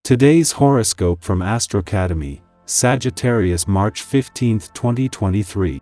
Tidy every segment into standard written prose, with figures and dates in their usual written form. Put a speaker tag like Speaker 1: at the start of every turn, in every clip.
Speaker 1: Today's horoscope from Astrocademy, Sagittarius March 15, 2023.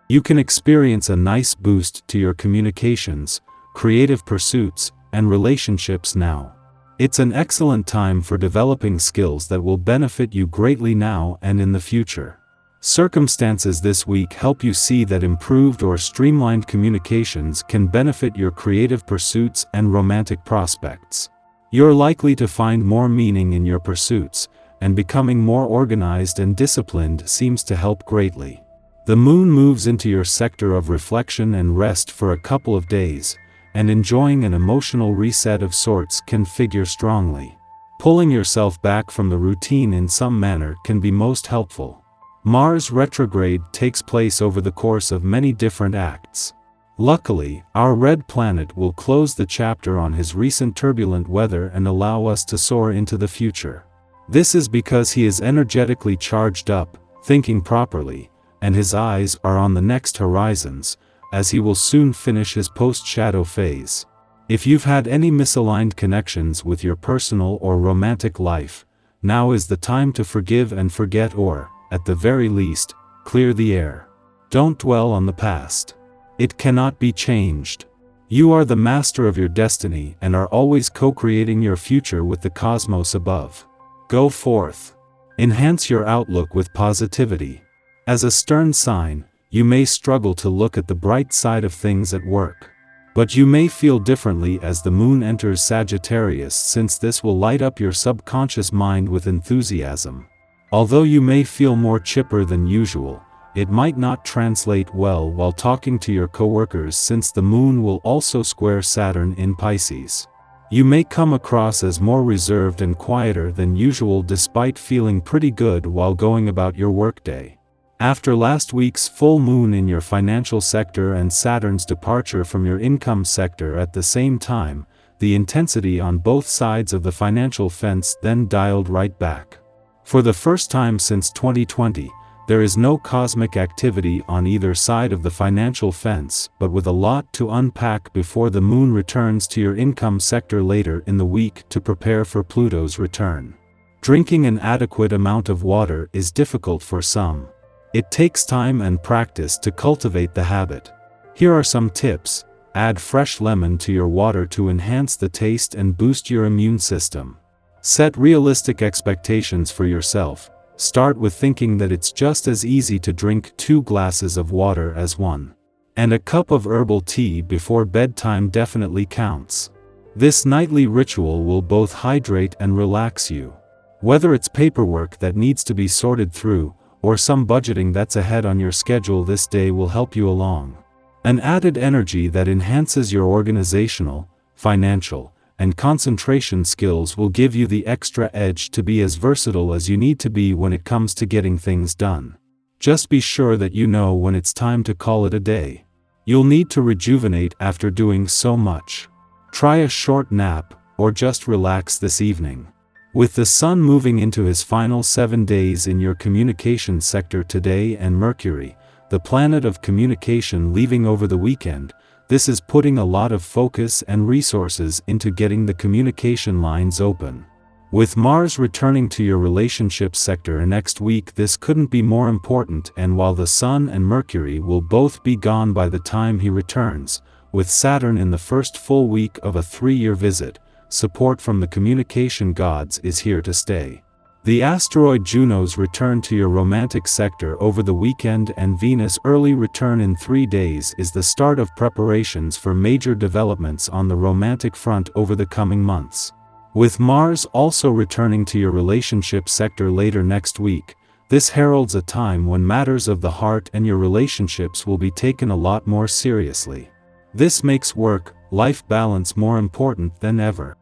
Speaker 1: You can experience a nice boost to your communications, creative pursuits, and relationships now. It's an excellent time for developing skills that will benefit you greatly now and in the future. Circumstances this week help you see that improved or streamlined communications can benefit your creative pursuits and romantic prospects. You're likely to find more meaning in your pursuits, and becoming more organized and disciplined seems to help greatly. The moon moves into your sector of reflection and rest for a couple of days, and enjoying an emotional reset of sorts can figure strongly. Pulling yourself back from the routine in some manner can be most helpful. Mars retrograde takes place over the course of many different acts. Luckily, our red planet will close the chapter on his recent turbulent weather and allow us to soar into the future. This is because he is energetically charged up, thinking properly, and his eyes are on the next horizons, as he will soon finish his post-shadow phase. If you've had any misaligned connections with your personal or romantic life, now is the time to forgive and forget or, at the very least, clear the air. Don't dwell on the past. It cannot be changed. You are the master of your destiny and are always co-creating your future with the cosmos above. Go forth. Enhance your outlook with positivity. As a stern sign, you may struggle to look at the bright side of things at work. But you may feel differently as the moon enters Sagittarius, since this will light up your subconscious mind with enthusiasm. Although you may feel more chipper than usual, it might not translate well while talking to your coworkers, since the moon will also square Saturn in Pisces. You may come across as more reserved and quieter than usual despite feeling pretty good while going about your workday. After last week's full moon in your financial sector and Saturn's departure from your income sector at the same time, the intensity on both sides of the financial fence then dialed right back. For the first time since 2020, there is no cosmic activity on either side of the financial fence, but with a lot to unpack before the moon returns to your income sector later in the week to prepare for Pluto's return. Drinking an adequate amount of water is difficult for some. It takes time and practice to cultivate the habit. Here are some tips. Add fresh lemon to your water to enhance the taste and boost your immune system. Set realistic expectations for yourself. Start with thinking that it's just as easy to drink 2 glasses of water as 1. And a cup of herbal tea before bedtime definitely counts. This nightly ritual will both hydrate and relax you. Whether it's paperwork that needs to be sorted through, or some budgeting that's ahead on your schedule, this day will help you along. An added energy that enhances your organizational, financial, and concentration skills will give you the extra edge to be as versatile as you need to be when it comes to getting things done. Just be sure that you know when it's time to call it a day. You'll need to rejuvenate after doing so much. Try a short nap, or just relax this evening. With the Sun moving into his final 7 days in your communication sector today and Mercury, the planet of communication, leaving over the weekend, this is putting a lot of focus and resources into getting the communication lines open. With Mars returning to your relationship sector next week, this couldn't be more important, and while the Sun and Mercury will both be gone by the time he returns, with Saturn in the first full week of a 3-year visit, support from the communication gods is here to stay. The asteroid Juno's return to your romantic sector over the weekend and Venus' early return in 3 days is the start of preparations for major developments on the romantic front over the coming months. With Mars also returning to your relationship sector later next week, this heralds a time when matters of the heart and your relationships will be taken a lot more seriously. This makes work-life balance more important than ever.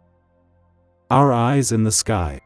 Speaker 1: Our eyes in the sky.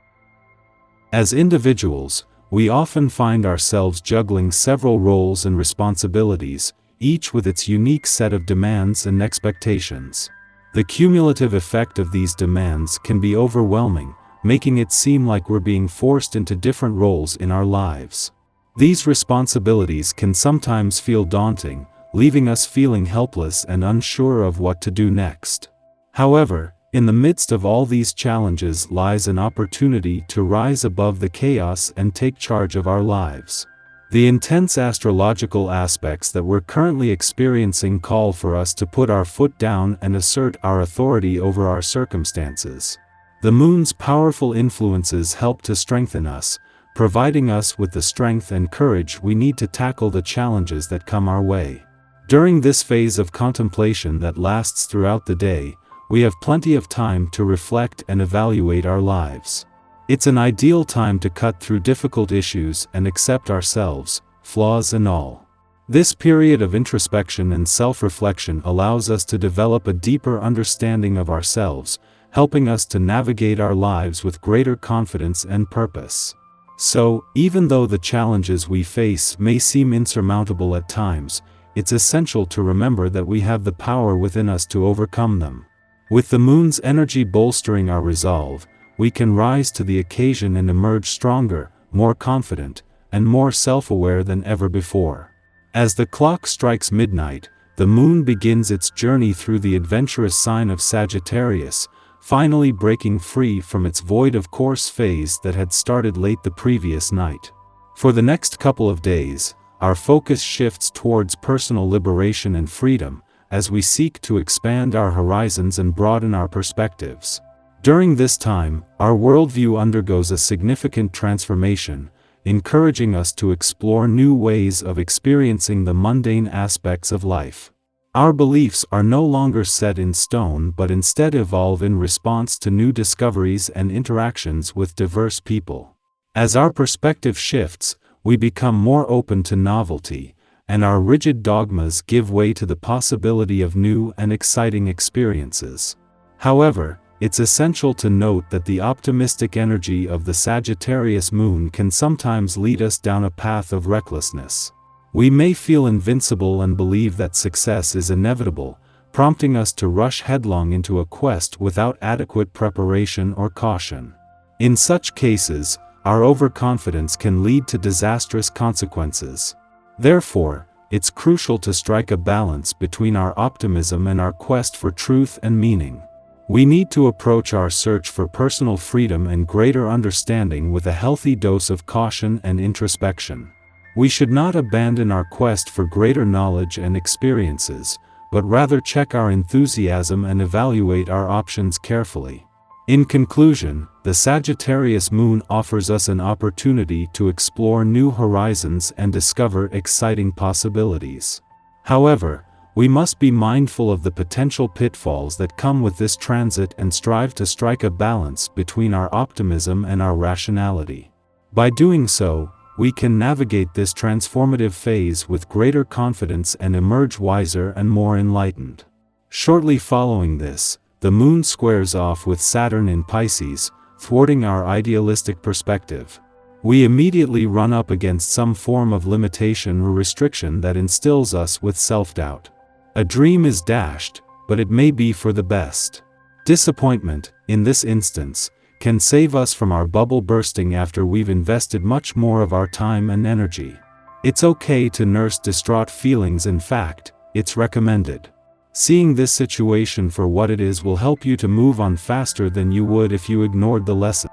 Speaker 1: As individuals, we often find ourselves juggling several roles and responsibilities, each with its unique set of demands and expectations. The cumulative effect of these demands can be overwhelming, making it seem like we're being forced into different roles in our lives. These responsibilities can sometimes feel daunting, leaving us feeling helpless and unsure of what to do next. However, In the midst of all these challenges lies an opportunity to rise above the chaos and take charge of our lives. The intense astrological aspects that we're currently experiencing call for us to put our foot down and assert our authority over our circumstances. The moon's powerful influences help to strengthen us, providing us with the strength and courage we need to tackle the challenges that come our way. During this phase of contemplation that lasts throughout the day, we have plenty of time to reflect and evaluate our lives. It's an ideal time to cut through difficult issues and accept ourselves, flaws and all. This period of introspection and self-reflection allows us to develop a deeper understanding of ourselves, helping us to navigate our lives with greater confidence and purpose. So, even though the challenges we face may seem insurmountable at times, it's essential to remember that we have the power within us to overcome them. With the moon's energy bolstering our resolve, we can rise to the occasion and emerge stronger, more confident, and more self-aware than ever before. As the clock strikes midnight, the moon begins its journey through the adventurous sign of Sagittarius, finally breaking free from its void of course phase that had started late the previous night. For the next couple of days, our focus shifts towards personal liberation and freedom, as we seek to expand our horizons and broaden our perspectives. During this time, our worldview undergoes a significant transformation, encouraging us to explore new ways of experiencing the mundane aspects of life. Our beliefs are no longer set in stone but instead evolve in response to new discoveries and interactions with diverse people. As our perspective shifts, we become more open to novelty, and our rigid dogmas give way to the possibility of new and exciting experiences. However, it's essential to note that the optimistic energy of the Sagittarius moon can sometimes lead us down a path of recklessness. We may feel invincible and believe that success is inevitable, prompting us to rush headlong into a quest without adequate preparation or caution. In such cases, our overconfidence can lead to disastrous consequences. Therefore, it's crucial to strike a balance between our optimism and our quest for truth and meaning. We need to approach our search for personal freedom and greater understanding with a healthy dose of caution and introspection. We should not abandon our quest for greater knowledge and experiences, but rather check our enthusiasm and evaluate our options carefully. In conclusion, the Sagittarius moon offers us an opportunity to explore new horizons and discover exciting possibilities. However, we must be mindful of the potential pitfalls that come with this transit and strive to strike a balance between our optimism and our rationality. By doing so, we can navigate this transformative phase with greater confidence and emerge wiser and more enlightened. Shortly following this, the moon squares off with Saturn in Pisces, thwarting our idealistic perspective. We immediately run up against some form of limitation or restriction that instills us with self-doubt. A dream is dashed, but it may be for the best. Disappointment, in this instance, can save us from our bubble bursting after we've invested much more of our time and energy. It's okay to nurse distraught feelings. In fact, it's recommended. Seeing this situation for what it is will help you to move on faster than you would if you ignored the lesson.